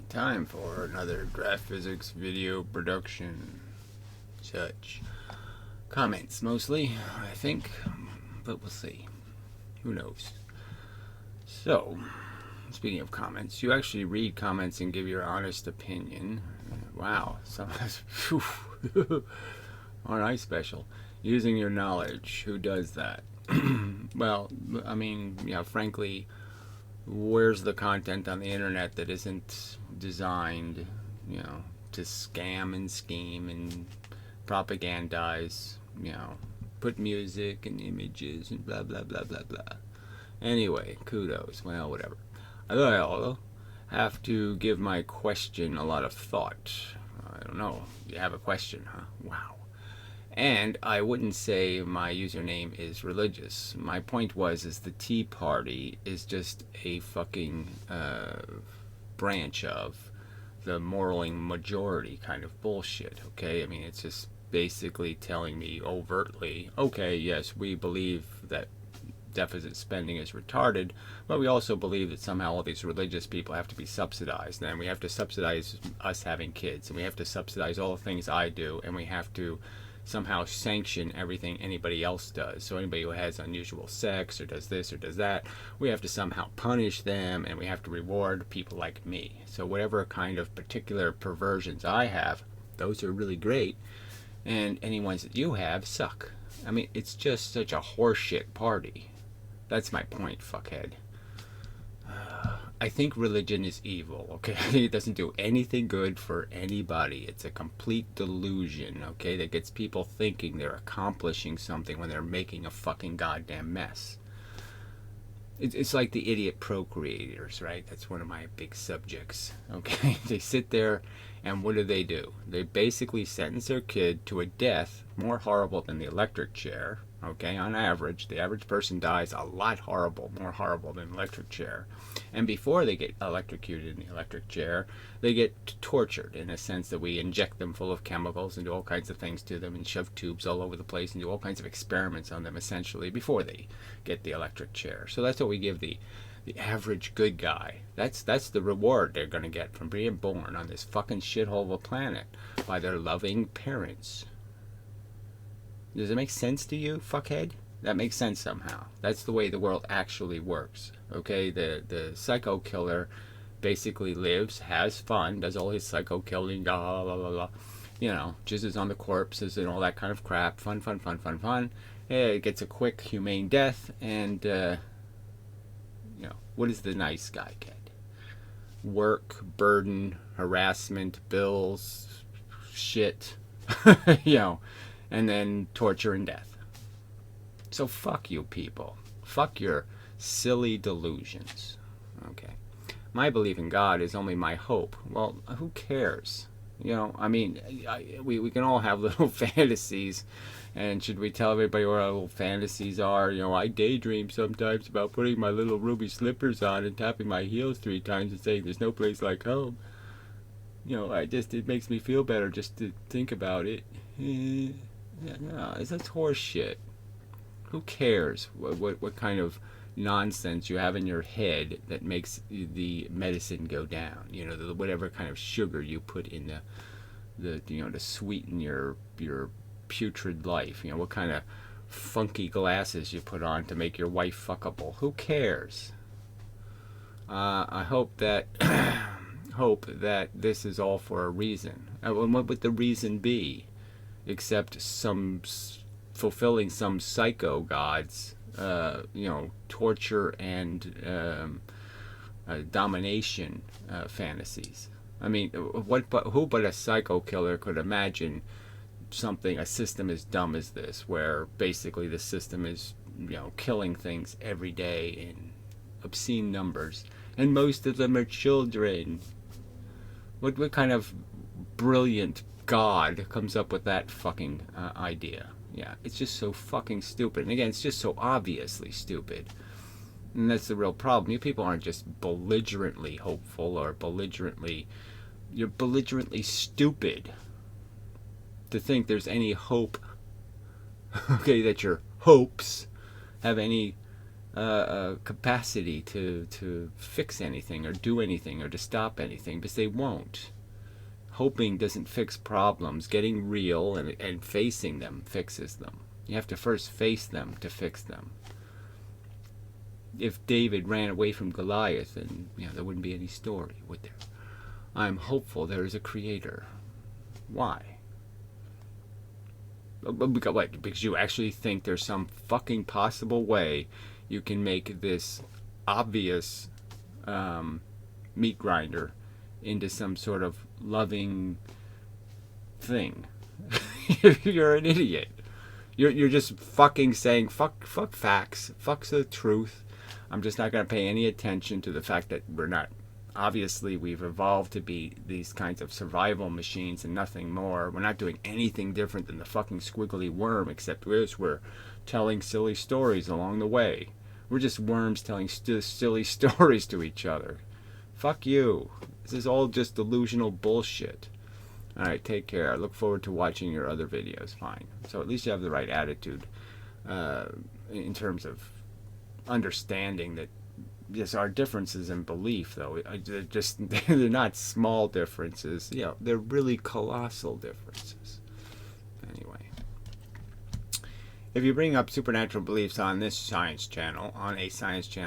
Time for another draft physics video production. Such comments mostly, I think, but we'll see. Who knows? So, speaking of comments, you actually read comments and give your honest opinion. Wow, aren't I special? Using your knowledge, who does that? Well, I mean, frankly, where's the content on the internet that isn't designed, to scam and scheme and propagandize, put music and images and blah, blah, blah, blah, blah. Anyway, kudos. Well, whatever. I'll have to give my question a lot of thought. I don't know. You have a question, huh? Wow. And I wouldn't say my username is religious. My point is the Tea Party is just a fucking branch of the moraling majority kind of bullshit, okay? I mean, it's just basically telling me overtly, okay, yes, we believe that deficit spending is retarded, but we also believe that somehow all these religious people have to be subsidized, and we have to subsidize us having kids, and we have to subsidize all the things I do, and we have to somehow sanction everything anybody else does. So anybody who has unusual sex or does this or does that, we have to somehow punish them, and we have to reward people like me. So whatever kind of particular perversions I have, those are really great, and any ones that you have suck. I mean, it's just such a horseshit party. That's my point, fuckhead. I think religion is evil, okay? I think it doesn't do anything good for anybody. It's a complete delusion, okay, that gets people thinking they're accomplishing something when they're making a fucking goddamn mess. It's like the idiot procreators, right? That's one of my big subjects, okay? They sit there, and what do? They basically sentence their kid to a death more horrible than the electric chair, okay? On average, the average person dies a lot more horrible than the electric chair. And before they get electrocuted in the electric chair, they get tortured in a sense that we inject them full of chemicals and do all kinds of things to them and shove tubes all over the place and do all kinds of experiments on them essentially before they get the electric chair. So that's what we give the average good guy. That's the reward they're going to get from being born on this fucking shithole of a planet by their loving parents. Does it make sense to you, fuckhead? That makes sense somehow. That's the way the world actually works. Okay, the psycho killer basically lives, has fun, does all his psycho killing, blah, blah, blah, blah. Jizzes on the corpses and all that kind of crap. Fun. It gets a quick, humane death, and, what is the nice guy get? Work, burden, harassment, bills, shit, and then torture and death. So fuck you people. Fuck your silly delusions. Okay. My belief in God is only my hope. Well, who cares? We can all have little fantasies. And should we tell everybody what our little fantasies are? I daydream sometimes about putting my little ruby slippers on and tapping my heels 3 times and saying there's no place like home. It makes me feel better just to think about it. No, that's horse shit. Who cares what kind of nonsense you have in your head that makes the medicine go down? Whatever kind of sugar you put in to sweeten your putrid life. What kind of funky glasses you put on to make your wife fuckable. Who cares? I hope that this is all for a reason. And what would the reason be? Except fulfilling some psycho god's torture and domination fantasies. I mean, who but a psycho killer could imagine a system as dumb as this, where basically the system is killing things every day in obscene numbers, and most of them are children. What kind of brilliant god comes up with that fucking idea? Yeah, it's just so fucking stupid. And again, it's just so obviously stupid. And that's the real problem. You people aren't just belligerently hopeful or you're belligerently stupid to think there's any hope, okay, that your hopes have any capacity to fix anything or do anything or to stop anything, because they won't. Hoping doesn't fix problems. Getting real and facing them fixes them. You have to first face them to fix them. If David ran away from Goliath, and there wouldn't be any story, would there? I'm hopeful there is a creator. Why? What? Because you actually think there's some fucking possible way you can make this obvious meat grinder into some sort of loving thing. You're an idiot. You're just fucking saying fuck facts, fuck the truth. I'm just not going to pay any attention to the fact that we're not. Obviously, we've evolved to be these kinds of survival machines and nothing more. We're not doing anything different than the fucking squiggly worm, except we're telling silly stories along the way. We're just worms telling silly stories to each other. Fuck you. This is all just delusional bullshit. Alright, take care. I look forward to watching your other videos. Fine. So at least you have the right attitude in terms of understanding that, yes, our differences in belief, though, they're not small differences. They're really colossal differences. Anyway. If you bring up supernatural beliefs on this science channel,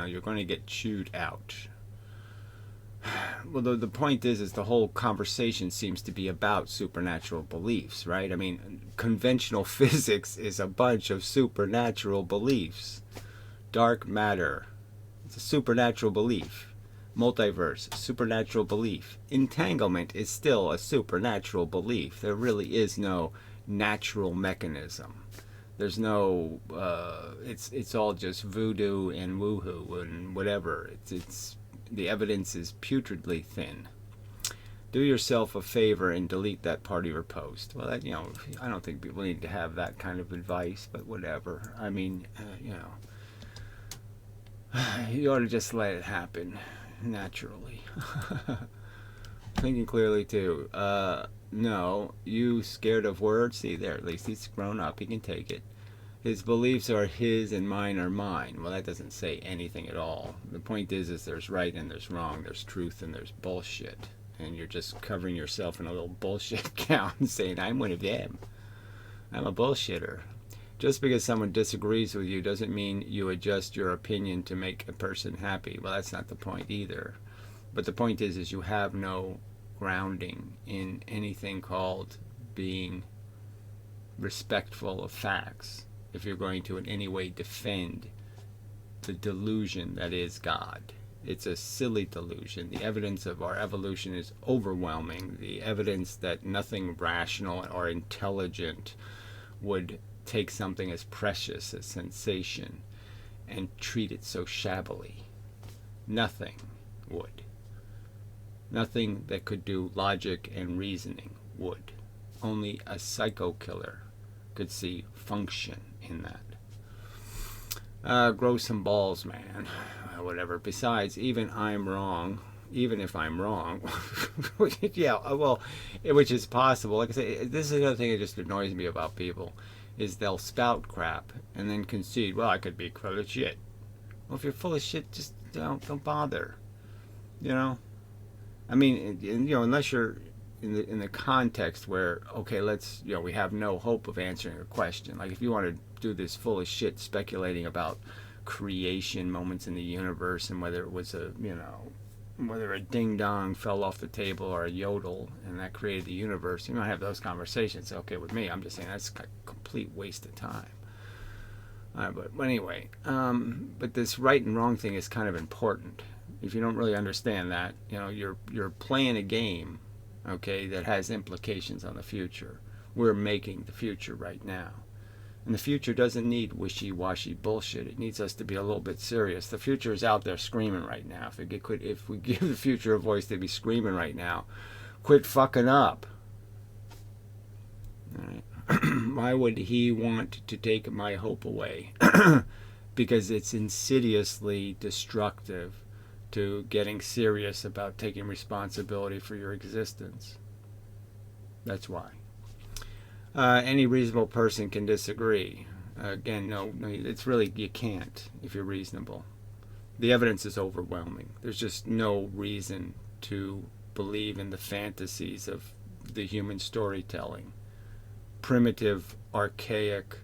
you're going to get chewed out. Well, the point is the whole conversation seems to be about supernatural beliefs, right? I mean, conventional physics is a bunch of supernatural beliefs. Dark matter, it's a supernatural belief. Multiverse, supernatural belief. Entanglement is still a supernatural belief. There really is no natural mechanism. There's no, it's all just voodoo and woohoo and whatever. It's the evidence is putridly thin. Do yourself a favor and delete that part of your post. Well, that, I don't think people need to have that kind of advice, but whatever. I mean, you ought to just let it happen naturally. Thinking clearly too. No, you scared of words? See there, at least he's grown up. He can take it. His beliefs are his and mine are mine. Well, that doesn't say anything at all. The point is there's right and there's wrong. There's truth and there's bullshit. And you're just covering yourself in a little bullshit gown and saying, I'm one of them. I'm a bullshitter. Just because someone disagrees with you doesn't mean you adjust your opinion to make a person happy. Well, that's not the point either. But the point is you have no grounding in anything called being respectful of facts if you're going to in any way defend the delusion that is God. It's a silly delusion. The evidence of our evolution is overwhelming. The evidence that nothing rational or intelligent would take something as precious as sensation and treat it so shabbily. Nothing would. Nothing that could do logic and reasoning would. Only a psycho killer could see function in that. Grow some balls, man. Whatever. Besides, even if I'm wrong, yeah, well, which is possible. Like I say, this is another thing that just annoys me about people, is they'll spout crap and then concede, well, I could be full of shit. Well, if you're full of shit, just don't bother. I mean, unless you're in the context where, okay, let's, we have no hope of answering a question. Like if you want to do this full of shit speculating about creation, moments in the universe, and whether it was whether a ding dong fell off the table or a yodel and that created the universe, you don't have those conversations. Okay with me. I'm just saying that's a complete waste of time. All right, but anyway, but this right and wrong thing is kind of important. If you don't really understand that, you're playing a game, okay, that has implications on the future. We're making the future right now. And the future doesn't need wishy-washy bullshit. It needs us to be a little bit serious. The future is out there screaming right now. If we give the future a voice, they'd be screaming right now. Quit fucking up. All right. Why would he want to take my hope away? Because it's insidiously destructive to getting serious about taking responsibility for your existence. That's why. Any reasonable person can disagree. Again, no, it's really, you can't if you're reasonable. The evidence is overwhelming. There's just no reason to believe in the fantasies of the human storytelling. Primitive, archaic,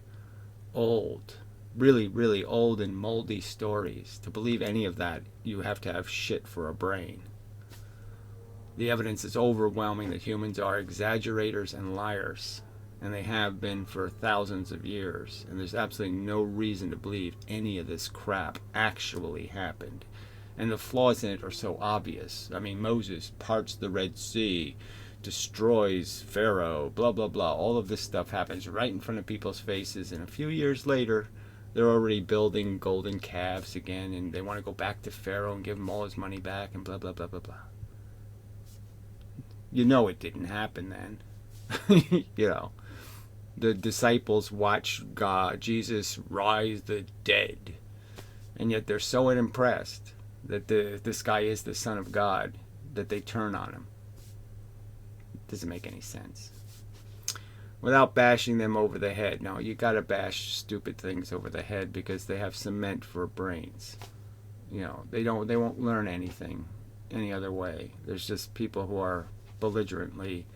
old, really, really old and moldy stories. To believe any of that, you have to have shit for a brain. The evidence is overwhelming that humans are exaggerators and liars, and they have been for thousands of years, and there's absolutely no reason to believe any of this crap actually happened. And the flaws in it are so obvious. I mean, Moses parts the Red Sea, destroys Pharaoh, blah, blah, blah. All of this stuff happens right in front of people's faces, and a few years later, they're already building golden calves again, and they want to go back to Pharaoh and give him all his money back, and blah, blah, blah, blah, blah. You know it didn't happen then. You know, the disciples watched Jesus rise the dead, and yet they're so unimpressed that this guy is the Son of God that they turn on him. It doesn't make any sense. Without bashing them over the head. No, you gotta bash stupid things over the head because they have cement for brains. You know, they won't learn anything any other way. There's just people who are belligerently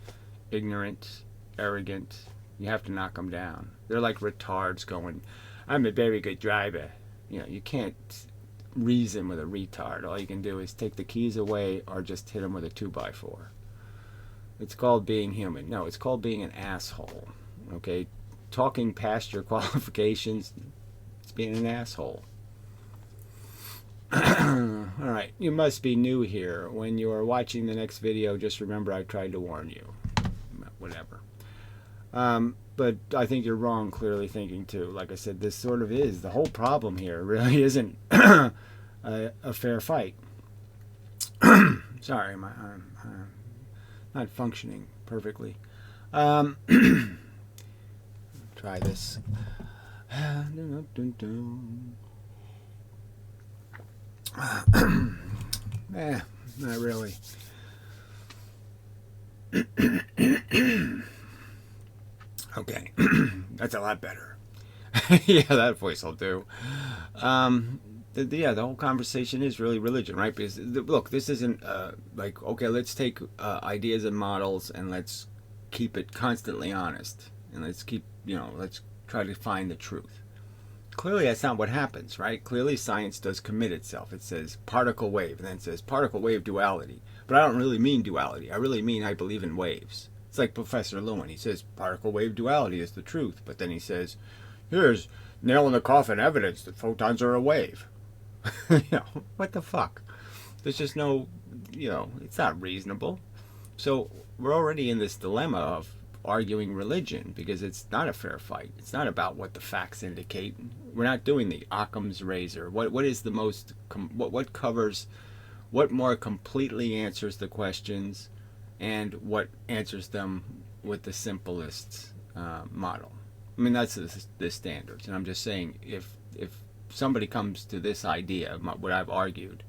ignorant, arrogant. You have to knock them down. They're like retards going, I'm a very good driver. You know, you can't reason with a retard. All you can do is take the keys away or just hit them with a 2x4. It's called being human. No, it's called being an asshole. Okay? Talking past your qualifications, it's being an asshole. Alright, you must be new here. When you are watching the next video, just remember I tried to warn you. Whatever. But I think you're wrong, clearly thinking too. Like I said, this sort of is. The whole problem here really isn't a fair fight. Sorry, I'm not functioning perfectly. Try this. Not really. Okay, that's a lot better. Yeah, that voice will do. The whole conversation is really religion, right? Because look, this isn't like, okay, let's take ideas and models and let's keep it constantly honest, and let's try to find the truth. Clearly, that's not what happens, right? Clearly, science does commit itself. It says particle wave, and then it says particle wave duality. But I don't really mean duality. I really mean I believe in waves. It's like Professor Lewin. He says particle wave duality is the truth, but then he says, here's nail in the coffin evidence that photons are a wave. You know, what the fuck? There's just no, it's not reasonable. So we're already in this dilemma of arguing religion because it's not a fair fight. It's not about what the facts indicate. We're not doing the Occam's razor. What is the most, what covers, what more completely answers the questions and what answers them with the simplest model. I mean, that's the standards. And I'm just saying, if somebody comes to this idea, what I've argued,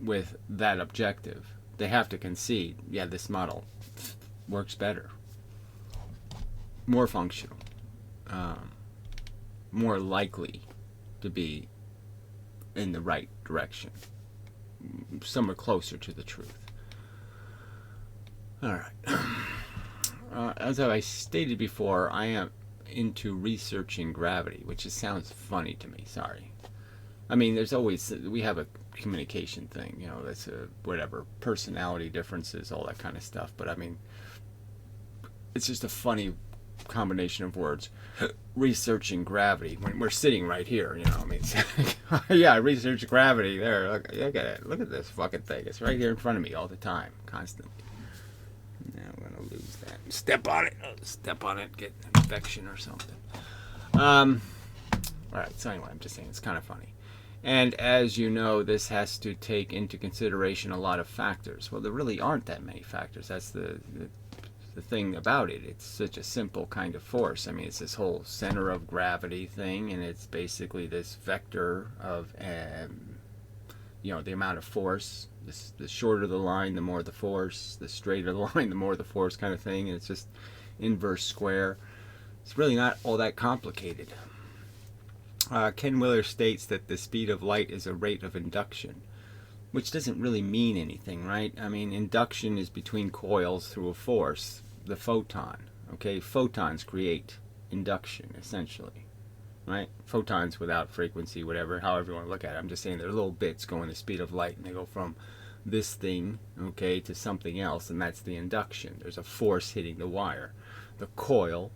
with that objective, they have to concede, yeah, this model works better, more functional, more likely to be in the right direction, somewhere closer to the truth. All right. As I stated before, I am into researching gravity, which just sounds funny to me. Sorry. I mean, we have a communication thing, that's whatever, personality differences, all that kind of stuff. But I mean, it's just a funny combination of words. Researching gravity when we're sitting right here, I mean, yeah, I research gravity there. Look at it. Look at this fucking thing. It's right here in front of me all the time, constantly. Now I'm gonna lose that. Step on it, get an infection or something. All right. So anyway, I'm just saying it's kind of funny. And as you know, this has to take into consideration a lot of factors. Well, there really aren't that many factors. That's the thing about it. It's such a simple kind of force. I mean, it's this whole center of gravity thing, and it's basically this vector of, the amount of force. The shorter the line, the more the force. The straighter the line, the more the force, kind of thing. And it's just inverse square. It's really not all that complicated. Ken Willer states that the speed of light is a rate of induction, which doesn't really mean anything, right? I mean, induction is between coils through a force, the photon. Okay, photons create induction, essentially, right? Photons without frequency, whatever, however you want to look at it. I'm just saying they're little bits going the speed of light, and they go from this thing, okay, to something else, and that's the induction. There's a force hitting the wire. The coil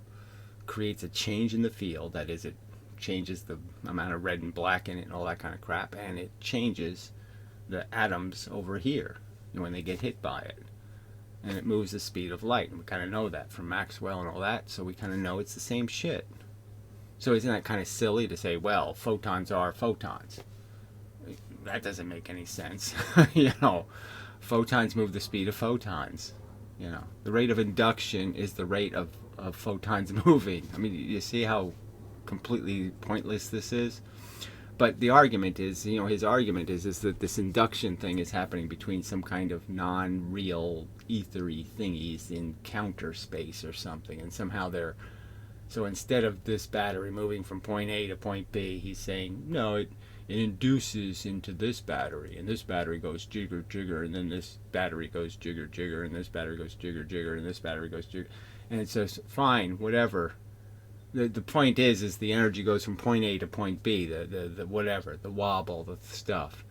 creates a change in the field, that is, it changes the amount of red and black in it and all that kind of crap, and it changes the atoms over here when they get hit by it, and it moves the speed of light, and we kind of know that from Maxwell and all that, so we kind of know it's the same shit. So isn't that kind of silly to say, well, photons are photons? That doesn't make any sense. Photons move the speed of photons. The rate of induction is the rate of photons moving. I mean, you see how completely pointless this is? But the argument is, his argument is that this induction thing is happening between some kind of non-real ethery thingies in counter space or something, and somehow they're... So instead of this battery moving from point A to point B, he's saying, no, it induces into this battery, and this battery goes jigger, jigger, and then this battery goes jigger, jigger, and this battery goes jigger, jigger, and this battery goes jigger. And it says, fine, whatever. The point is the energy goes from point A to point B, the whatever, the wobble, the stuff.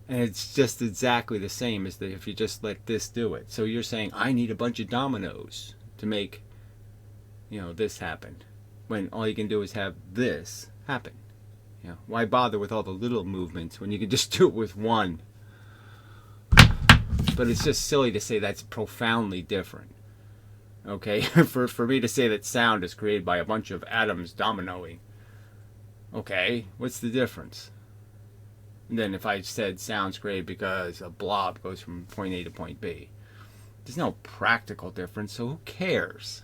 And it's just exactly the same as if you just let this do it. So you're saying, I need a bunch of dominoes to make, this happen. When all you can do is have this happen. Why bother with all the little movements when you can just do it with one? But it's just silly to say that's profoundly different. Okay, for me to say that sound is created by a bunch of atoms dominoing. Okay, what's the difference? And then if I said sound's created because a blob goes from point A to point B, there's no practical difference, so who cares?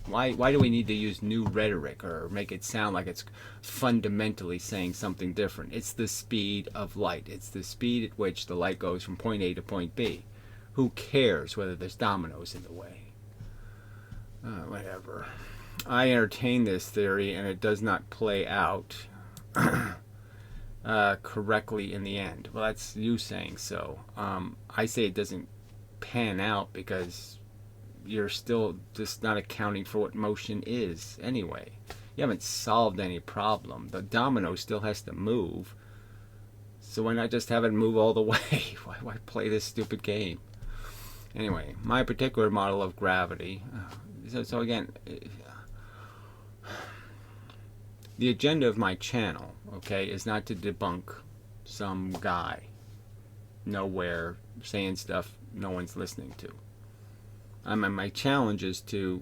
Why do we need to use new rhetoric or make it sound like it's fundamentally saying something different? It's the speed of light. It's the speed at which the light goes from point A to point B. Who cares whether there's dominoes in the way? Whatever. I entertain this theory, and it does not play out correctly in the end. Well, that's you saying so. I say it doesn't pan out because you're still just not accounting for what motion is anyway. You haven't solved any problem. The domino still has to move. So why not just have it move all the way? Why play this stupid game? Anyway, my particular model of gravity. So again, the agenda of my channel, okay, is not to debunk some guy nowhere saying stuff no one's listening to. My challenge is to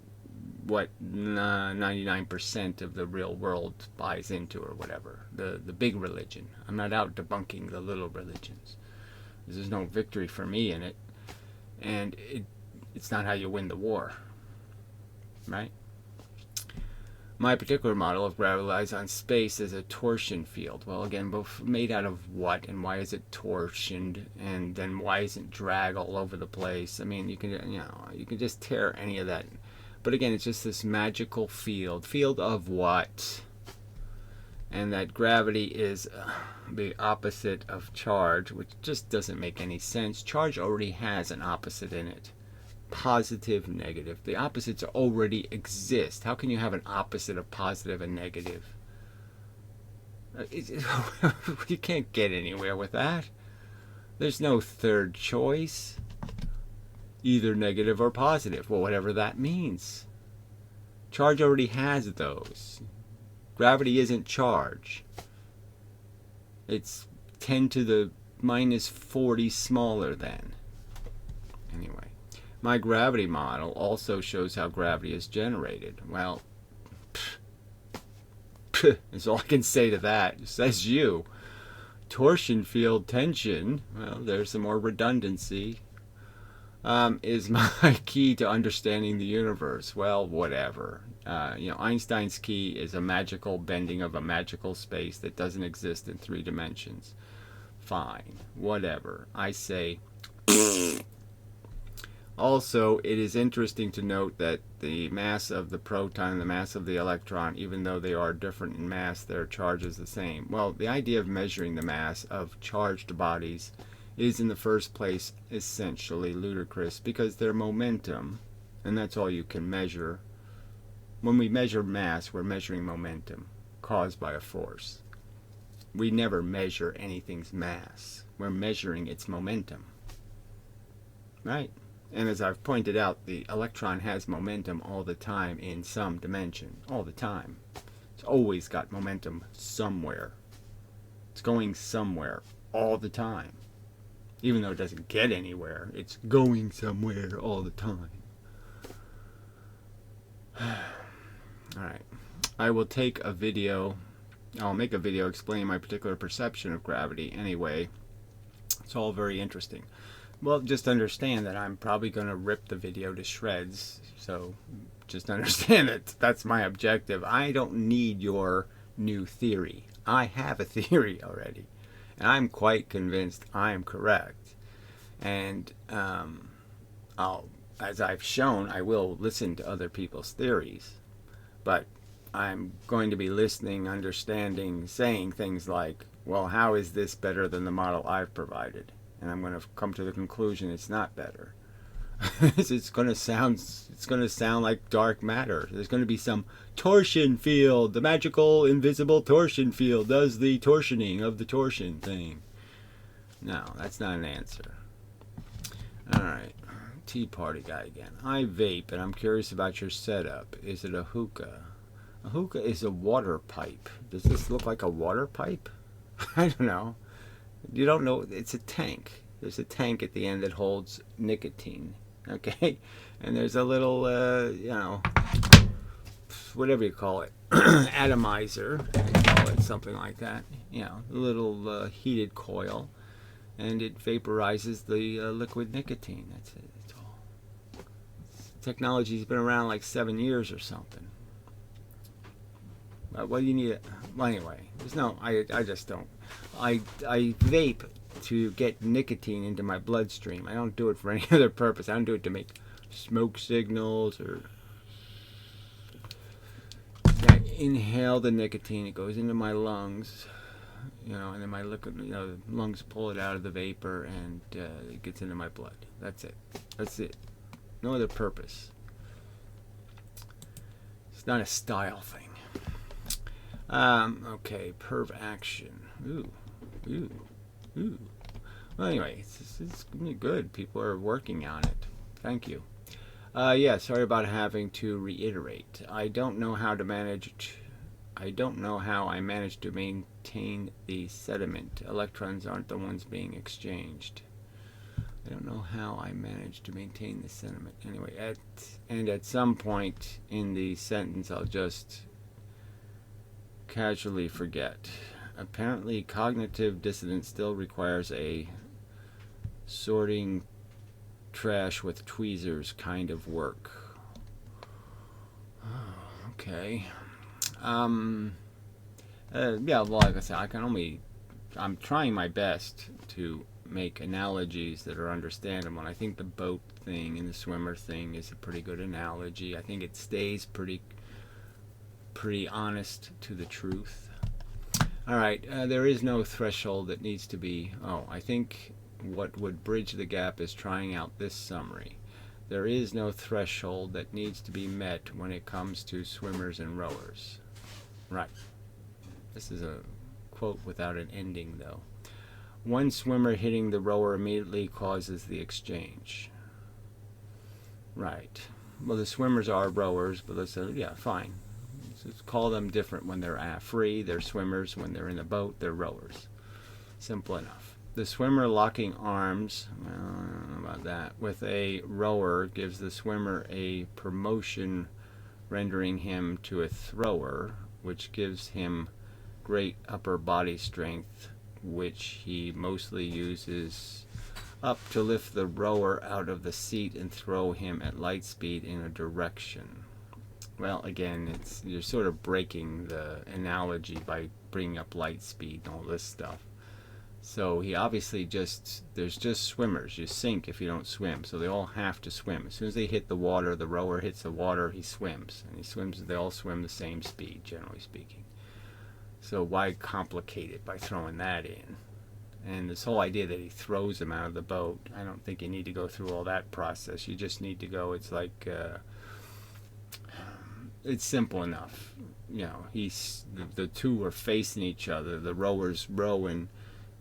what 99% of the real world buys into or whatever, the big religion. I'm not out debunking the little religions. There's no victory for me in it, and it's not how you win the war, right? My particular model of gravity relies on space as a torsion field. Well, again, both made out of what, and why is it torsioned, and then why isn't drag all over the place? I mean, you can just tear any of that. But again, it's just this magical field. Field of what? And that gravity is the opposite of charge, which just doesn't make any sense. Charge already has an opposite in it. Positive, negative. The opposites already exist. How can you have an opposite of positive and negative? You can't get anywhere with that. There's no third choice. Either negative or positive. Well, whatever that means. Charge already has those. Gravity isn't charge. It's 10 to the minus 40 smaller than. Anyway. My gravity model also shows how gravity is generated. Well, that's all I can say to that. It says you. Torsion field tension, well, there's some more redundancy, is my key to understanding the universe. Well, whatever. Einstein's key is a magical bending of a magical space that doesn't exist in 3 dimensions. Fine. Whatever. I say... Also, it is interesting to note that the mass of the proton and the mass of the electron, even though they are different in mass, their charge is the same. Well, the idea of measuring the mass of charged bodies is in the first place essentially ludicrous because their momentum, and that's all you can measure. When we measure mass, we're measuring momentum caused by a force. We never measure anything's mass. We're measuring its momentum. Right? And as I've pointed out, the electron has momentum all the time in some dimension. All the time. It's always got momentum somewhere. It's going somewhere all the time. Even though it doesn't get anywhere, it's going somewhere all the time. Alright. I will take a video. I'll make a video explaining my particular perception of gravity anyway. It's all very interesting. Well, just understand that I'm probably going to rip the video to shreds. So just understand that that's my objective. I don't need your new theory. I have a theory already. And I'm quite convinced I'm correct. And as I've shown, I will listen to other people's theories. But I'm going to be listening, understanding, saying things like, well, how is this better than the model I've provided? And I'm going to come to the conclusion it's not better. It's going to sound like dark matter. There's going to be some torsion field. The magical invisible torsion field does the torsioning of the torsion thing. No, that's not an answer. Alright. Tea party guy again. I vape and I'm curious about your setup. Is it a hookah? A hookah is a water pipe. Does this look like a water pipe? I don't know. You don't know. It's a tank. There's a tank at the end that holds nicotine. Okay? And there's a little, whatever you call it, atomizer. You call it something like that. You know, a little heated coil. And it vaporizes the liquid nicotine. That's it. That's all. Technology's been around like 7 years or something. What do you need? Well, anyway, there's no. I just don't. I vape to get nicotine into my bloodstream. I don't do it for any other purpose. I don't do it to make smoke signals or. I inhale the nicotine. It goes into my lungs, and then my liquid, lungs pull it out of the vapor and it gets into my blood. That's it. That's it. No other purpose. It's not a style thing. Okay, perv action. Ooh. Well, anyway, it's gonna be good. People are working on it. Thank you. Yeah, sorry about having to reiterate. I don't know how I managed to maintain the sediment. Electrons aren't the ones being exchanged. I don't know how I managed to maintain the sediment. Anyway, at some point in the sentence, I'll just casually forget. Apparently, cognitive dissonance still requires a sorting trash with tweezers kind of work. Oh, okay. Yeah, well, like I said, I'm trying my best to make analogies that are understandable. And I think the boat thing and the swimmer thing is a pretty good analogy. I think it stays pretty honest to the truth. All right, there is no threshold that needs to be. I think what would bridge the gap is trying out this summary. There is no threshold that needs to be met when it comes to swimmers and rowers. Right. This is a quote without an ending, though. One swimmer hitting the rower immediately causes the exchange. Right. Well, the swimmers are rowers, but let's say, yeah, fine. Let's call them different when they're free. They're swimmers. When they're in the boat, they're rowers. Simple enough. The swimmer locking arms, well, I don't know about that, with a rower gives the swimmer a promotion, rendering him to a thrower, which gives him great upper body strength, which he mostly uses up to lift the rower out of the seat and throw him at light speed in a direction. Well, again, you're sort of breaking the analogy by bringing up light speed and all this stuff. So he obviously there's just swimmers. You sink if you don't swim. So they all have to swim. As soon as they hit the water, the rower hits the water, he swims. And he swims, they all swim the same speed, generally speaking. So why complicate it by throwing that in? And this whole idea that he throws them out of the boat, I don't think you need to go through all that process. You just need to go, it's like, it's simple enough. You know, the two are facing each other. The rower's rowing,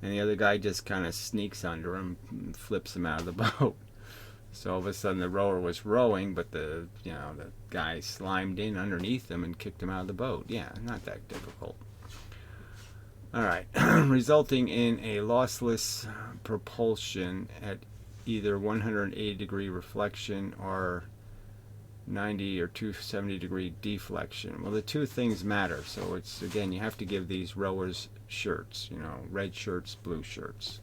and the other guy just kind of sneaks under him and flips him out of the boat. So all of a sudden the rower was rowing, but the guy slimed in underneath him and kicked him out of the boat. Yeah, not that difficult. All right, resulting in a lossless propulsion at either 180 degree reflection or 90 or 270 degree deflection. Well, the two things matter. So it's, again, you have to give these rowers shirts, red shirts, blue shirts.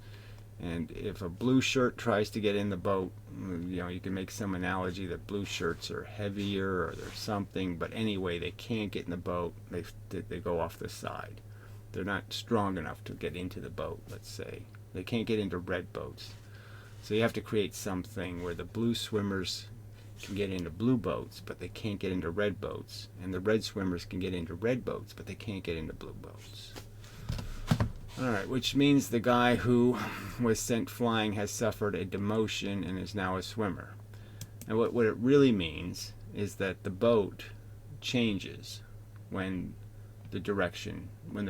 And if a blue shirt tries to get in the boat, you can make some analogy that blue shirts are heavier or there's something, but anyway, they can't get in the boat. They go off the side. They're not strong enough to get into the boat, let's say. They can't get into red boats. So you have to create something where the blue swimmers can get into blue boats, but they can't get into red boats. And the red swimmers can get into red boats, but they can't get into blue boats. Alright, which means the guy who was sent flying has suffered a demotion and is now a swimmer. And what it really means is that the boat changes when the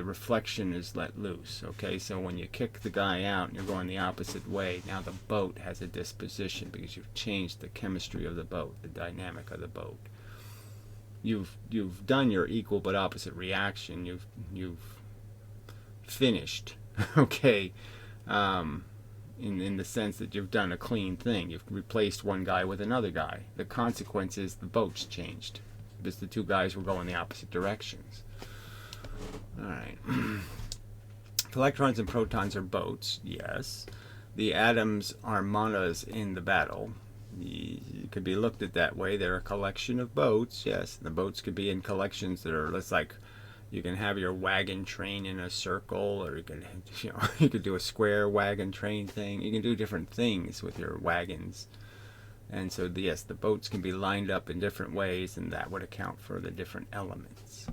reflection is let loose. Okay, so when you kick the guy out and you're going the opposite way, now the boat has a disposition because you've changed the chemistry of the boat, the dynamic of the boat. You've done your equal but opposite reaction. You've finished. Okay, in the sense that you've done a clean thing. You've replaced one guy with another guy. The consequence is the boat's changed because the two guys were going the opposite directions. Alright. Electrons and protons are boats, yes. The atoms are monas in the battle. It could be looked at that way. They're a collection of boats, yes. The boats could be in collections that are, it's like you can have your wagon train in a circle, or you could do a square wagon train thing. You can do different things with your wagons. And so, yes, the boats can be lined up in different ways, and that would account for the different elements.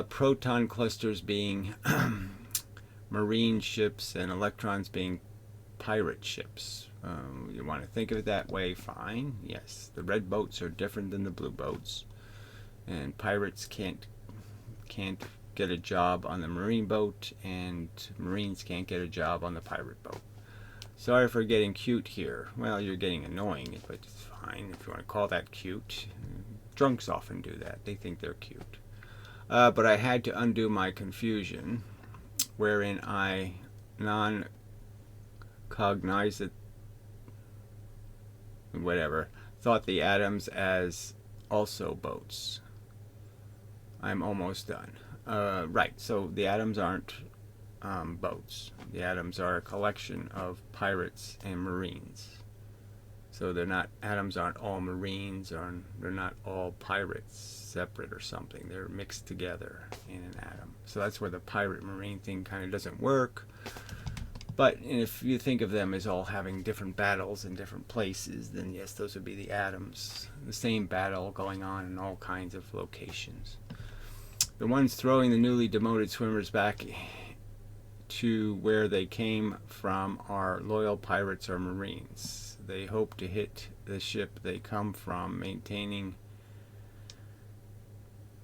Proton clusters being marine ships and electrons being pirate ships. You want to think of it that way, fine. Yes, the red boats are different than the blue boats, and pirates can't get a job on the marine boat, and marines can't get a job on the pirate boat. Sorry for getting cute here. Well, you're getting annoying, but it's fine if you want to call that cute. Drunks often do that. They think they're cute. But I had to undo my confusion, wherein I non-cognizant, thought the atoms as also boats. I'm almost done. Right, so the atoms aren't boats. The atoms are a collection of pirates and marines. So atoms aren't all marines, or they're not all pirates separate or something. They're mixed together in an atom. So that's where the pirate marine thing kind of doesn't work. But if you think of them as all having different battles in different places, then yes, those would be the atoms. The same battle going on in all kinds of locations. The ones throwing the newly demoted swimmers back to where they came from are loyal pirates or marines. They hope to hit the ship they come from, maintaining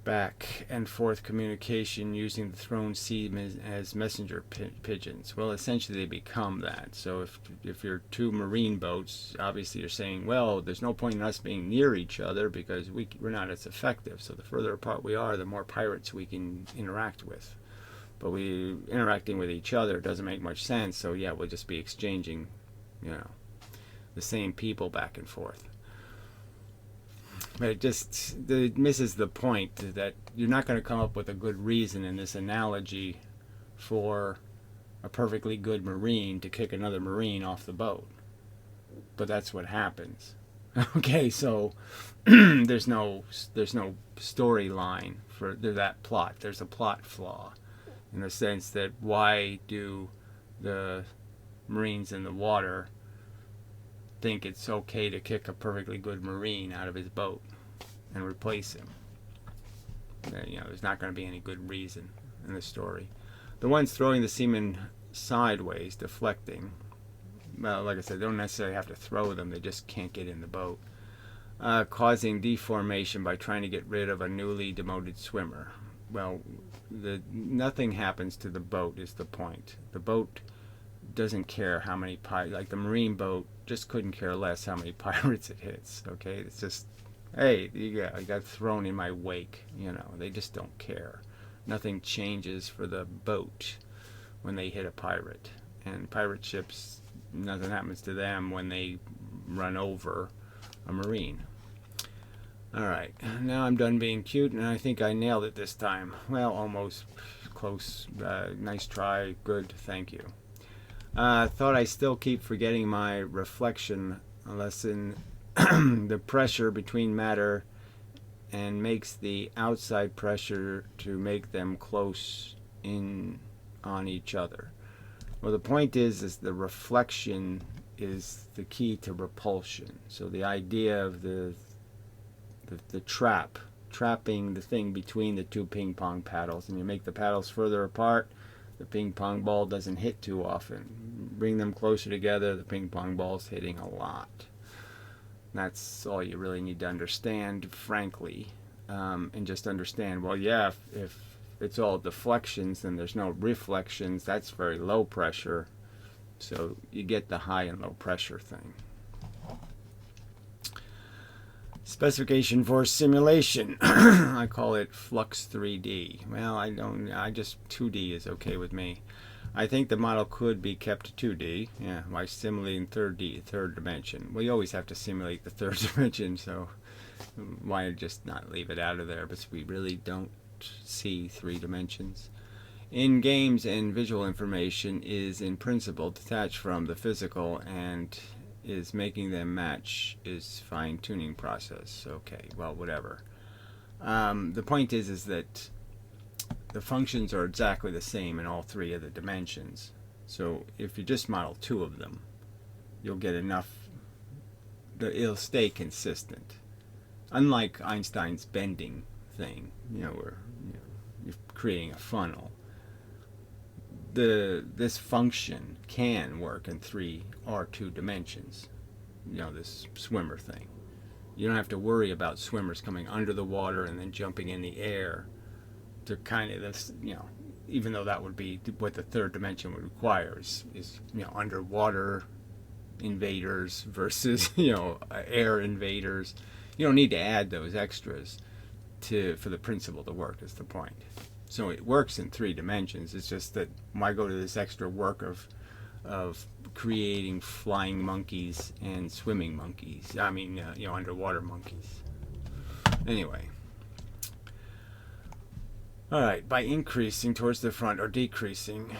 back and forth communication using the thrown seed as messenger pigeons. Well, essentially they become that. So if you're two marine boats, obviously you're saying, well, there's no point in us being near each other because we're not as effective. So the further apart we are, the more pirates we can interact with. But interacting with each other doesn't make much sense. So yeah, we'll just be exchanging, the same people back and forth. But it misses the point that you're not going to come up with a good reason in this analogy for a perfectly good Marine to kick another Marine off the boat. But that's what happens. Okay, so there's no storyline for that plot. There's a plot flaw in the sense that why do the Marines in the water think it's okay to kick a perfectly good Marine out of his boat and replace him. There's not going to be any good reason in the story. The ones throwing the seamen sideways, deflecting, well, like I said, they don't necessarily have to throw them, they just can't get in the boat. Causing deformation by trying to get rid of a newly demoted swimmer. Well, nothing happens to the boat is the point. The boat doesn't care how many pirates, like the Marine boat just couldn't care less how many pirates it hits, okay? It's just, hey, I got thrown in my wake, they just don't care. Nothing changes for the boat when they hit a pirate. And pirate ships, nothing happens to them when they run over a Marine. Alright, now I'm done being cute, and I think I nailed it this time. Well, almost close. Nice try. Good. Thank you. Thought I still keep forgetting my reflection lesson. The pressure between matter and makes the outside pressure to make them close in on each other. Well, the point is the reflection is the key to repulsion. So the idea of the trapping the thing between the two ping pong paddles, and you make the paddles further apart, the ping pong ball doesn't hit too often. Bring them closer together, the ping pong ball's hitting a lot. That's all you really need to understand, frankly, and just understand, well, yeah, if it's all deflections, then there's no reflections. That's very low pressure, so you get the high and low pressure thing. Specification for simulation. I call it Flux 3D. Well, I just 2D is okay with me. I think the model could be kept 2D, by simulating third dimension. Well, you always have to simulate the third dimension, so why just not leave it out of there? But we really don't see 3 dimensions. In games, and visual information is in principle detached from the physical, and is making them match is fine-tuning process. Okay, well, whatever. The point is that the functions are exactly the same in all 3 of the dimensions. So if you just model 2 of them, you'll get enough, it'll stay consistent. Unlike Einstein's bending thing, where you're creating a funnel. This function can work in 3 or 2 dimensions. This swimmer thing. You don't have to worry about swimmers coming under the water and then jumping in the air to kind of this, even though that would be what the third dimension would require is underwater invaders versus air invaders. You don't need to add those extras for the principle to work, is the point. So it works in 3 dimensions. It's just that why go to this extra work of creating flying monkeys and swimming monkeys? I mean, underwater monkeys. Anyway. Alright, by increasing towards the front or decreasing,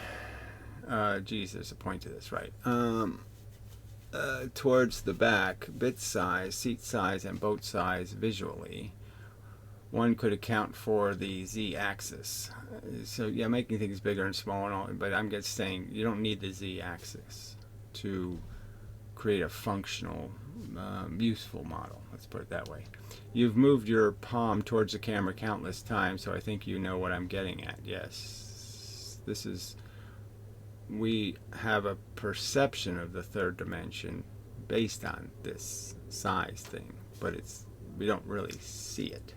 there's a point to this, right? Towards the back, bit size, seat size, and boat size visually, one could account for the z-axis. So yeah, making things bigger and smaller and all, but I'm just saying you don't need the z-axis to create a functional, useful model. Let's put it that way. You've moved your palm towards the camera countless times, so I think you know what I'm getting at. Yes, we have a perception of the third dimension based on this size thing, but we don't really see it.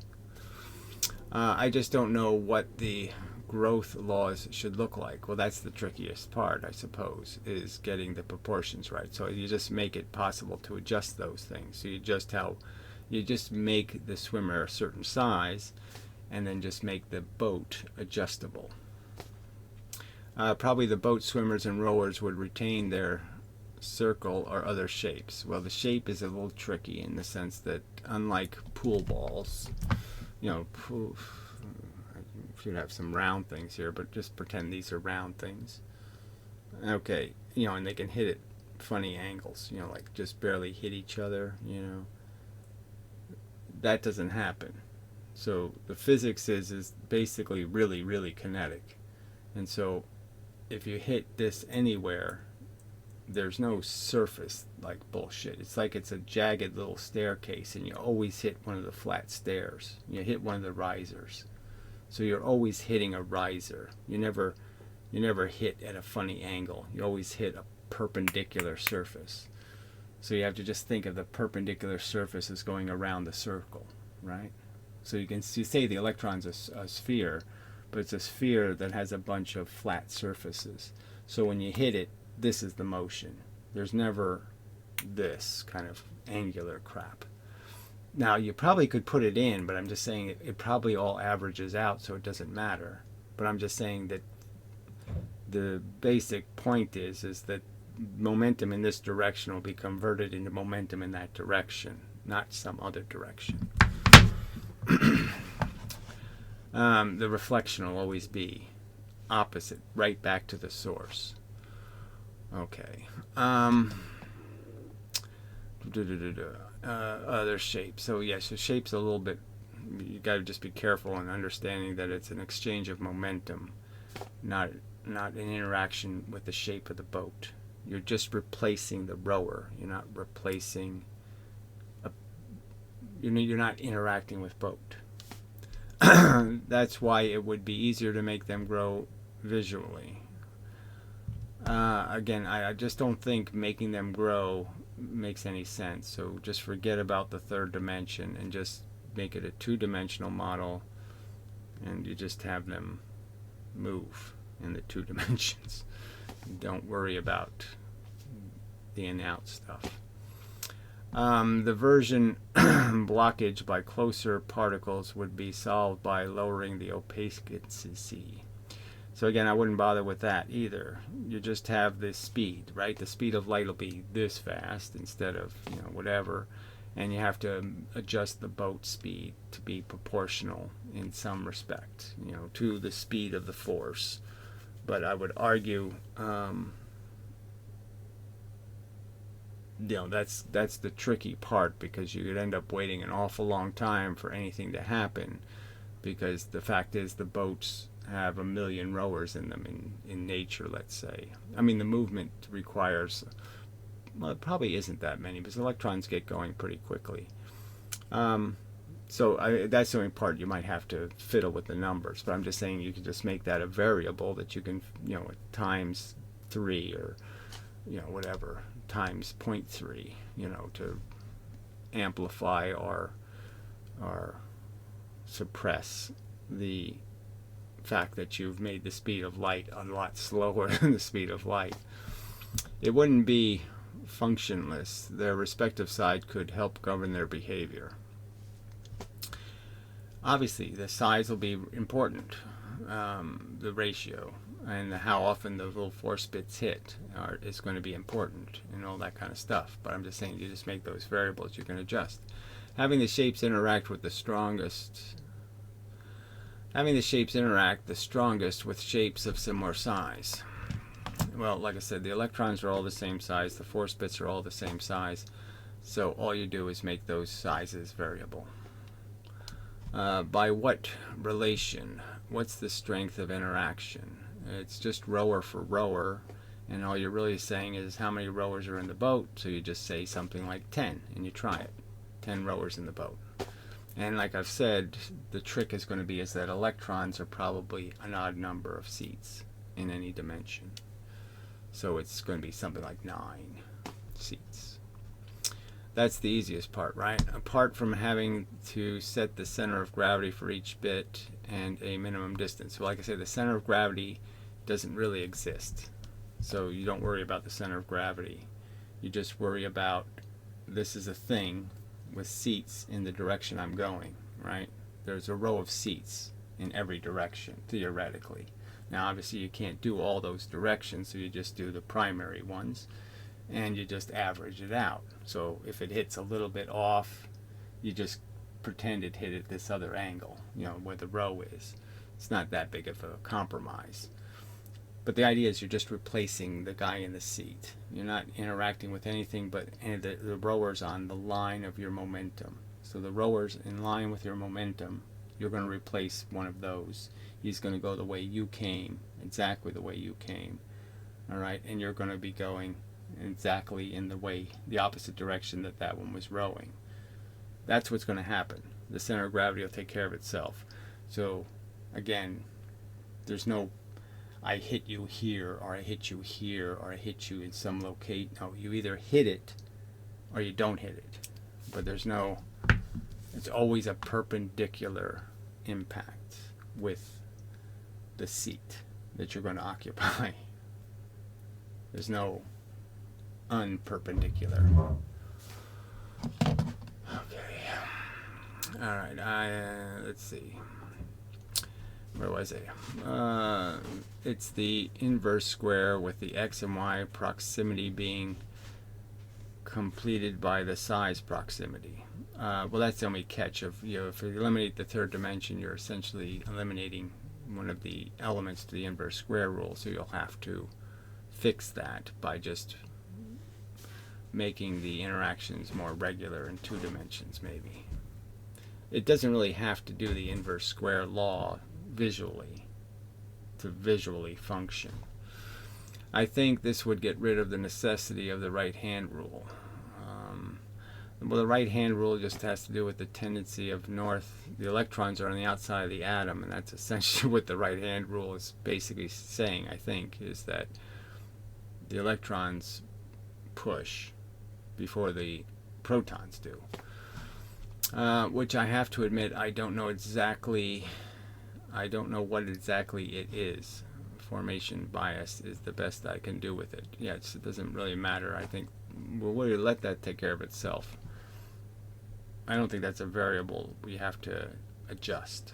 I just don't know what the growth laws should look like. Well, that's the trickiest part, I suppose, is getting the proportions right. So you just make it possible to adjust those things. So you just make the swimmer a certain size, and then just make the boat adjustable. Probably the boat swimmers and rowers would retain their circle or other shapes. Well, the shape is a little tricky in the sense that, unlike pool balls, I should have some round things here, but just pretend these are round things. Okay, and they can hit at funny angles, like just barely hit each other, That doesn't happen. So the physics is basically really, really kinetic. And so if you hit this anywhere, there's no surface like bullshit. It's like it's a jagged little staircase, and you always hit one of the flat stairs. You hit one of the risers, so you're always hitting a riser. You never hit at a funny angle. You always hit a perpendicular surface. So you have to just think of the perpendicular surface as going around the circle, right? So you say the electron's a sphere, but it's a sphere that has a bunch of flat surfaces. So when you hit it, this is the motion. There's never this kind of angular crap. Now, you probably could put it in, but I'm just saying it probably all averages out, so it doesn't matter. But I'm just saying that the basic point is that momentum in this direction will be converted into momentum in that direction, not some other direction. The reflection will always be opposite, right back to the source. Okay. Other shapes. So yes, the shape's a little bit. You got to just be careful in understanding that it's an exchange of momentum, not an interaction with the shape of the boat. You're just replacing the rower. You're not replacing. You're not interacting with boat. That's why it would be easier to make them grow visually. Again, I just don't think making them grow makes any sense. So just forget about the third dimension and just make it a two-dimensional model, and you just have them move in the 2 dimensions. Don't worry about the in-out stuff. The version blockage by closer particles would be solved by lowering the opacity. So again, I wouldn't bother with that either. You just have the speed, right? The speed of light will be this fast instead of, whatever. And you have to adjust the boat speed to be proportional in some respect, to the speed of the force. But I would argue, that's the tricky part, because you could end up waiting an awful long time for anything to happen, because the fact is the boats have 1 million rowers in them in nature, let's say. I mean, the movement requires, well, it probably isn't that many, because electrons get going pretty quickly. So that's the only part you might have to fiddle with the numbers, but I'm just saying you can just make that a variable that you can, times 3 or, whatever, times 0.3, to amplify or suppress the fact that you've made the speed of light a lot slower than the speed of light. It wouldn't be functionless. Their respective side could help govern their behavior. Obviously, the size will be important, the ratio, and how often the little force bits hit is going to be important, and all that kind of stuff. But I'm just saying, you just make those variables you can adjust. Having the shapes interact the strongest with shapes of similar size. Well, like I said, the electrons are all the same size, the force bits are all the same size, so all you do is make those sizes variable. By what relation? What's the strength of interaction? It's just rower for rower, and all you're really saying is how many rowers are in the boat, so you just say something like 10, and you try it. 10 rowers in the boat. And like I've said, the trick is going to be is that electrons are probably an odd number of seats in any dimension. So it's going to be something like 9 seats. That's the easiest part, right? Apart from having to set the center of gravity for each bit and a minimum distance. So like I said, the center of gravity doesn't really exist. So you don't worry about the center of gravity. You just worry about this is a thing with seats in the direction I'm going, right? There's a row of seats in every direction, theoretically. Now, obviously, you can't do all those directions, so you just do the primary ones, and you just average it out. So if it hits a little bit off, you just pretend it hit at this other angle, where the row is. It's not that big of a compromise. But the idea is you're just replacing the guy in the seat. You're not interacting with anything but the rowers on the line of your momentum. So the rowers in line with your momentum, you're going to replace one of those. He's going to go the way you came, exactly the way you came. All right, and you're going to be going exactly in the opposite direction that that one was rowing. That's what's going to happen. The center of gravity will take care of itself. So, again, there's no I hit you here, or I hit you here, or I hit you in some location. No, you either hit it or you don't hit it. But it's always a perpendicular impact with the seat that you're going to occupy. There's no unperpendicular. Okay. All right. Let's see. Where was it? It's the inverse square with the x and y proximity being completed by the size proximity. Well, that's the only catch of, if you eliminate the third dimension, you're essentially eliminating one of the elements to the inverse square rule, so you'll have to fix that by just making the interactions more regular in 2 dimensions, maybe. It doesn't really have to do the inverse square law visually to visually function. I think this would get rid of the necessity of the right-hand rule. Well, the right-hand rule just has to do with the tendency of the electrons are on the outside of the atom, and that's essentially what the right-hand rule is basically saying, I think, is that the electrons push before the protons do. Which I have to admit, I don't know what exactly it is. Formation bias is the best I can do with it. Yeah, it doesn't really matter. I think we'll let that take care of itself. I don't think that's a variable we have to adjust.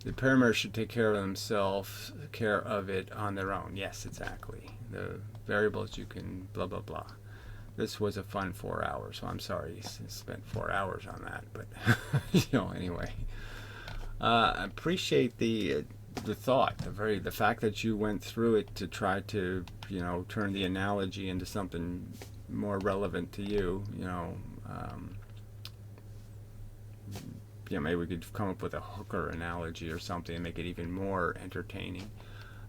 The parameters should take care of it on their own. Yes, exactly. The variables you can blah blah blah. This was a fun 4 hours, so I'm sorry you spent 4 hours on that, but anyway. I appreciate the thought, the fact that you went through it to try to turn the analogy into something more relevant to you. Maybe we could come up with a hooker analogy or something and make it even more entertaining.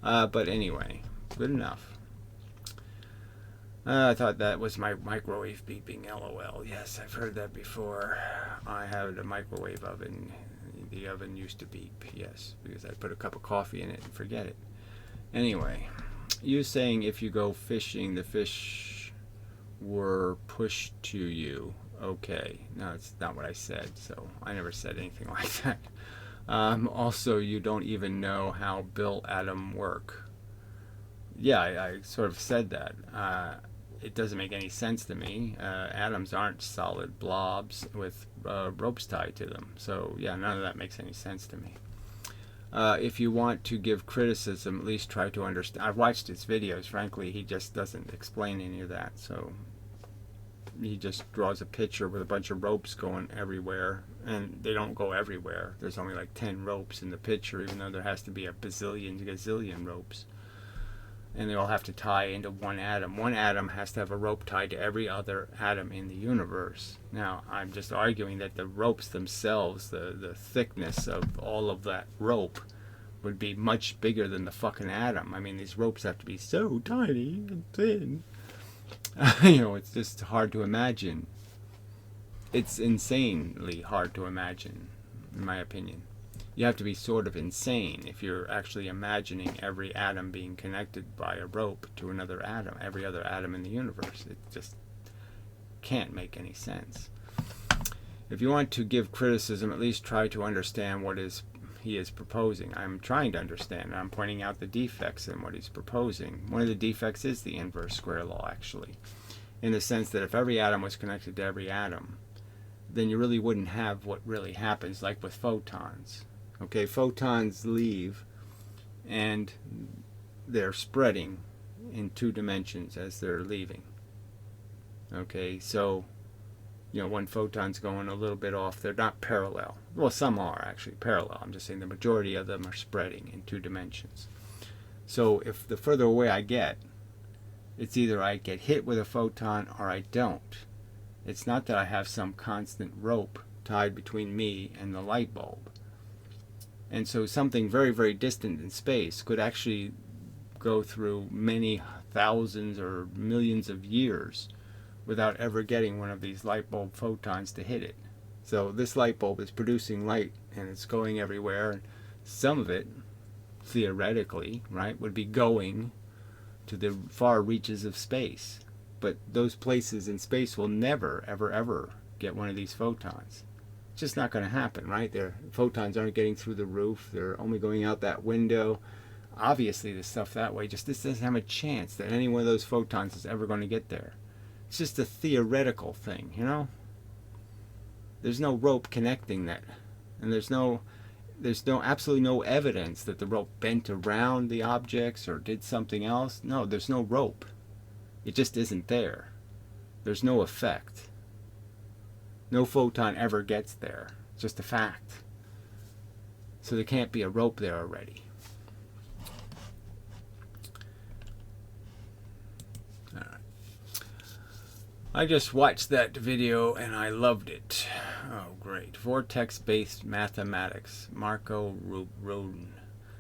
But anyway, good enough. I thought that was my microwave beeping. LOL. Yes, I've heard that before. I had a microwave oven. The oven used to beep. Yes, because I'd put a cup of coffee in it and forget it. Anyway, you saying if you go fishing, the fish were pushed to you. Okay. No, it's not what I said, so I never said anything like that. Also, you don't even know how Bill atom work. Yeah, I sort of said that. It doesn't make any sense to me. Atoms aren't solid blobs with ropes tied to them. So, yeah, none of that makes any sense to me. If you want to give criticism, at least try to understand. I've watched his videos. Frankly, he just doesn't explain any of that. So he just draws a picture with a bunch of ropes going everywhere. And they don't go everywhere. There's only like 10 ropes in the picture, even though there has to be a bazillion, gazillion ropes. And they all have to tie into one atom. One atom has to have a rope tied to every other atom in the universe. Now, I'm just arguing that the ropes themselves, the thickness of all of that rope, would be much bigger than the fucking atom. I mean, these ropes have to be so tiny and thin. It's just hard to imagine. It's insanely hard to imagine, in my opinion. You have to be sort of insane if you're actually imagining every atom being connected by a rope to another atom, every other atom in the universe. It just can't make any sense. If you want to give criticism, at least try to understand what he is proposing. I'm trying to understand. I'm pointing out the defects in what he's proposing. One of the defects is the inverse square law, actually, in the sense that if every atom was connected to every atom, then you really wouldn't have what really happens, like with photons. Okay, photons leave and they're spreading in 2 dimensions as they're leaving. Okay, so, when photons going a little bit off, they're not parallel. Well, some are actually parallel. I'm just saying the majority of them are spreading in 2 dimensions. So if the further away I get, it's either I get hit with a photon or I don't. It's not that I have some constant rope tied between me and the light bulb. And so something very, very distant in space could actually go through many thousands or millions of years without ever getting one of these light bulb photons to hit it. So this light bulb is producing light and it's going everywhere. And some of it, theoretically, right, would be going to the far reaches of space. But those places in space will never, ever, ever get one of these photons. It's just not going to happen, right? Their photons aren't getting through the roof. They're only going out that window. Obviously, the stuff that way, just this doesn't have a chance that any one of those photons is ever going to get there. It's just a theoretical thing, you know? There's no rope connecting that. And there's absolutely no evidence that the rope bent around the objects or did something else. No, there's no rope. It just isn't there. There's no effect. No photon ever gets there. It's just a fact. So there can't be a rope there already. All right. I just watched that video and I loved it. Oh, great. Vortex-based mathematics. Marco Rodin.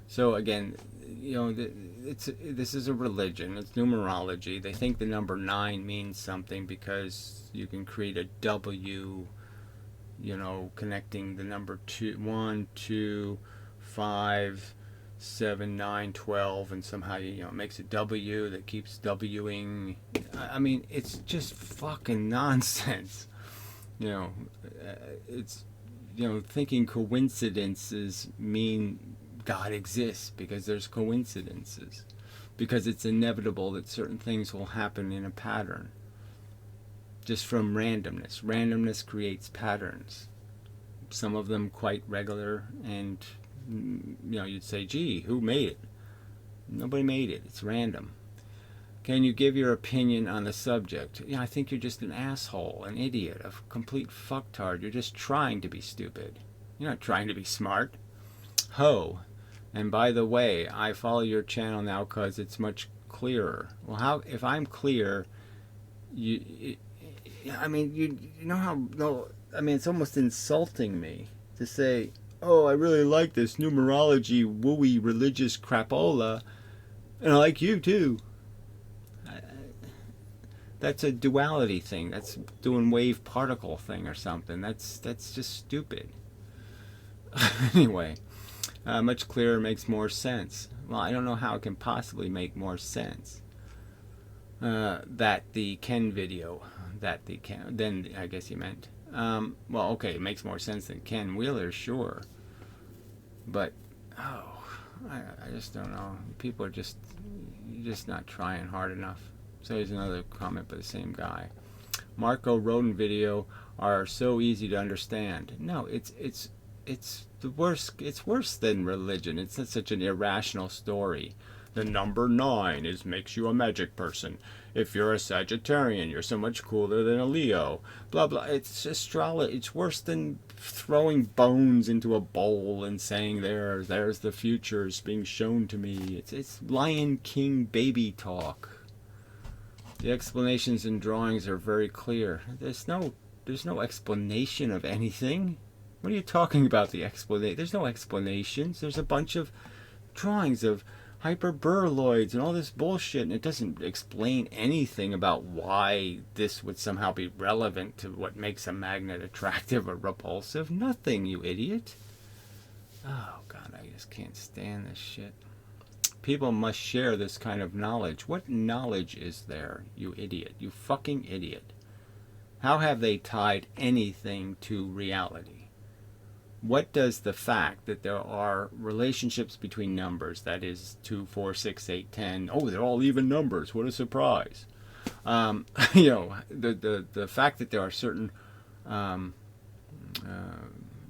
So again, you know, this is a religion. It's numerology. They think the number 9 means something because you can create a W, you know, connecting the number 1, 2, 5, 7, 9, 12, and somehow, you know, it makes a W that keeps Wing. I mean, it's just fucking nonsense. You know, it's, you know, thinking coincidences mean God exists because there's coincidences, because it's inevitable that certain things will happen in a pattern just from randomness. Randomness creates patterns, some of them quite regular, and you know, you'd say, gee, who made it? Nobody made it. It's random. Can you give your opinion on the subject? Yeah, I think you're just an asshole, an idiot, a complete fucktard. You're just trying to be stupid. You're not trying to be smart. Ho. And by the way, I follow your channel now because it's much clearer. Well, how, if I'm clear, I mean, you know how, no, I mean, it's almost insulting me to say, oh, I really like this numerology, wooey, religious crapola, and I like you too. That's a duality thing. That's doing wave particle thing or something. That's just stupid. Anyway. Much clearer, makes more sense. Well, I don't know how it can possibly make more sense. That the Ken video, then I guess you meant. Well, okay, it makes more sense than Ken Wheeler, sure. But, oh, I just don't know. People are just, you're just not trying hard enough. So here's another comment by the same guy. Marco Rodin video are so easy to understand. No, it's the worst. It's worse than religion. It's not such an irrational story. The number 9 makes you a magic person. If you're a Sagittarian, you're so much cooler than a Leo. Blah blah. It's astrology. It's worse than throwing bones into a bowl and saying there's the futures being shown to me. It's Lion King baby talk. The explanations and drawings are very clear. There's no explanation of anything. What are you talking about, the explanation? There's no explanations. There's a bunch of drawings of hyperboloids and all this bullshit, and it doesn't explain anything about why this would somehow be relevant to what makes a magnet attractive or repulsive. Nothing, you idiot. Oh, God, I just can't stand this shit. People must share this kind of knowledge. What knowledge is there, you idiot? You fucking idiot. How have they tied anything to reality? What does the fact that there are relationships between numbers, that is 2, 4, 6, 8, 10, oh, they're all even numbers, what a surprise. You know, the fact that there are certain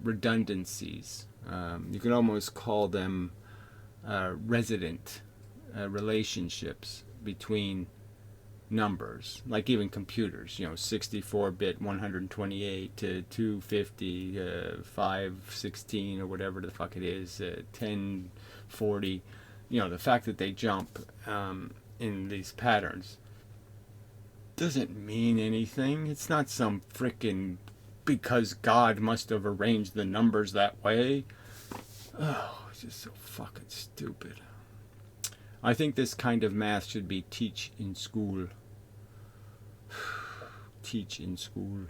redundancies, you can almost call them resident relationships between numbers, like even computers, you know, 64-bit 128 to 250, 516 or whatever the fuck it is, 1040, you know, the fact that they jump in these patterns doesn't mean anything. It's not some frickin' because God must have arranged the numbers that way. Oh, it's just so fucking stupid. I think this kind of math should be teach in school. Teach in school.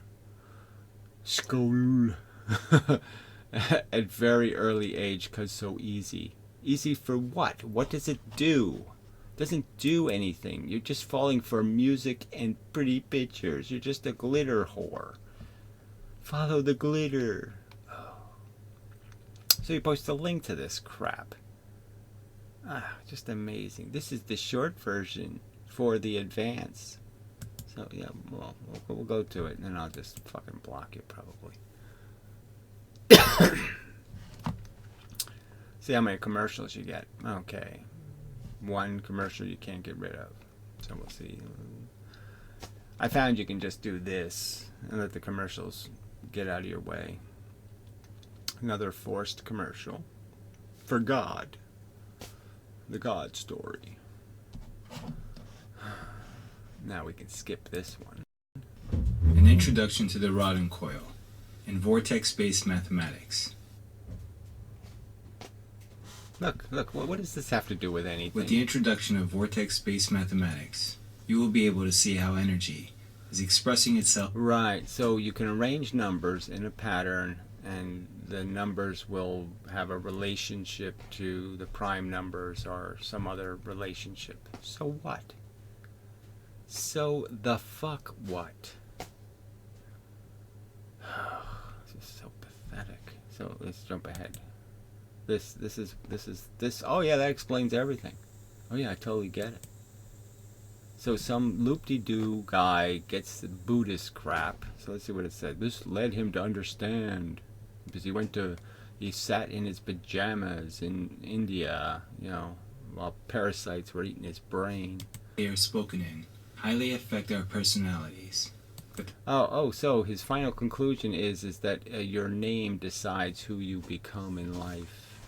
School. At very early age, cause so easy. Easy for what? What does it do? It doesn't do anything. You're just falling for music and pretty pictures. You're just a glitter whore. Follow the glitter. So you post a link to this crap. Just amazing. This is the short version for the advance. So yeah, well, we'll go to it, and then I'll just fucking block you probably. See how many commercials you get. Okay. One commercial you can't get rid of. So we'll see. I found you can just do this and let the commercials get out of your way. Another forced commercial for God. The God story. Now we can skip this one. An introduction to the rod and coil in vortex-based mathematics. Look, what does this have to do with anything? With the introduction of vortex-based mathematics, you will be able to see how energy is expressing itself. Right, so you can arrange numbers in a pattern, and the numbers will have a relationship to the prime numbers or some other relationship. So what? So the fuck what? This is so pathetic. So let's jump ahead. This. Oh yeah, that explains everything. Oh yeah, I totally get it. So some loop-de-doo guy gets the Buddhist crap. So let's see what it said. This led him to understand because he sat in his pajamas in India, while parasites were eating his brain. They are spoken in highly affect our personalities. So his final conclusion is that your name decides who you become in life.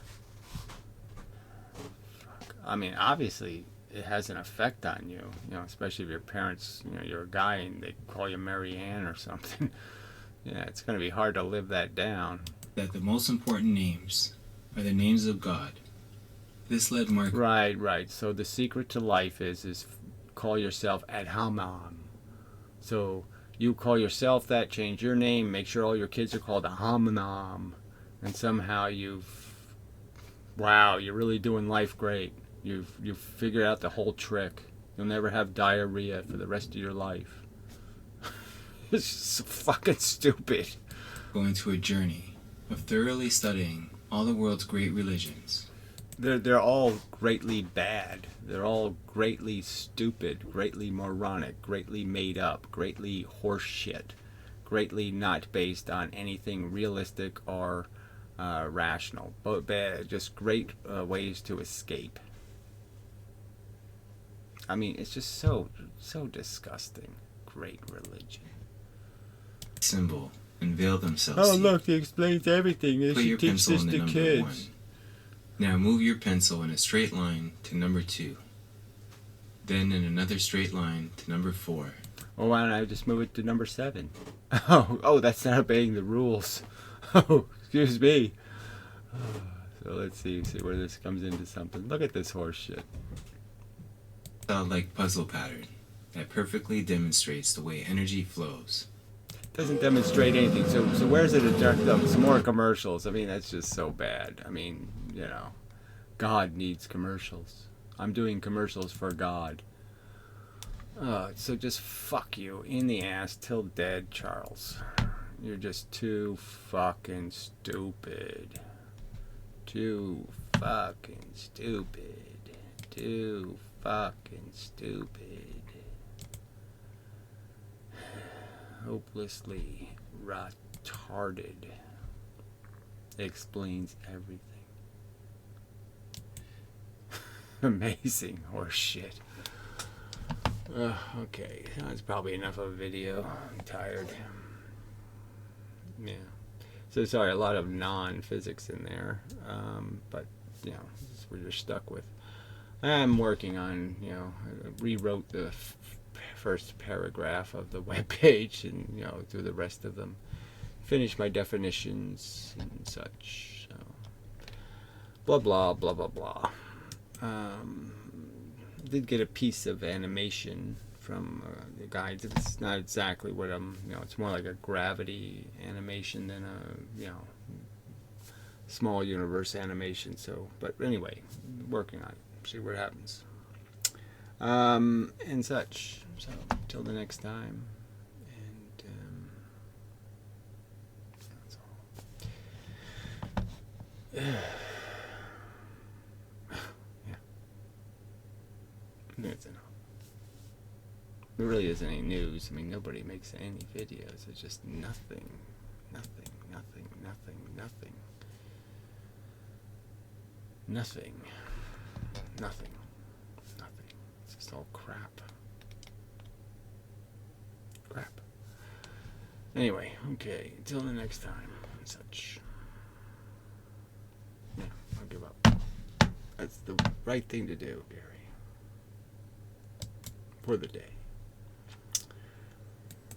Fuck. I mean, obviously, it has an effect on you, especially if your parents, you're a guy and they call you Mary Ann or something. Yeah, it's going to be hard to live that down. That the most important names are the names of God. This led Mark... Right. So the secret to life is call yourself Adhamam. So you call yourself that, change your name, make sure all your kids are called Ahamanam, and somehow you're really doing life great. You've figured out the whole trick. You'll never have diarrhea for the rest of your life. It's so fucking stupid. Going to a journey of thoroughly studying all the world's great religions. They're all greatly bad. They're all greatly stupid, greatly moronic, greatly made up, greatly horseshit, greatly not based on anything realistic or rational. But just great ways to escape. I mean, it's just so disgusting. Great religion. Symbol unveil themselves. Oh look, he explains everything. They should teach this to kids. 1. Now move your pencil in a straight line to number 2. Then in another straight line to number 4. Well, why don't I just move it to number 7? Oh, that's not obeying the rules. Oh, excuse me. So let's see where this comes into something. Look at this horse shit. Like puzzle pattern that perfectly demonstrates the way energy flows. Doesn't demonstrate anything. So where's it some more commercials? I mean, that's just so bad. I mean, God needs commercials. I'm doing commercials for God. So just fuck you in the ass till dead, Charles. You're just too fucking stupid. Too fucking stupid. Too fucking stupid. Hopelessly retarded. Explains everything. Amazing horse shit. Okay, that's probably enough of a video. I'm tired. Yeah. So sorry, a lot of non-physics in there, but this is what you're stuck with. I'm working on, I rewrote the first paragraph of the web page and do the rest of them. Finish my definitions and such. So blah blah blah blah blah. Did get a piece of animation from the guides. It's not exactly what I'm, it's more like a gravity animation than a, small universe animation. So, but anyway, working on it. See what happens. And such. So, till the next time. And, that's all. Yeah. That's enough. There really isn't any news. I mean, nobody makes any videos. It's just nothing, nothing, nothing, nothing, nothing, nothing, nothing, nothing. It's just all crap. Crap. Anyway, okay. Until the next time and such. Yeah, I'll give up. That's the right thing to do, Gary. For the day.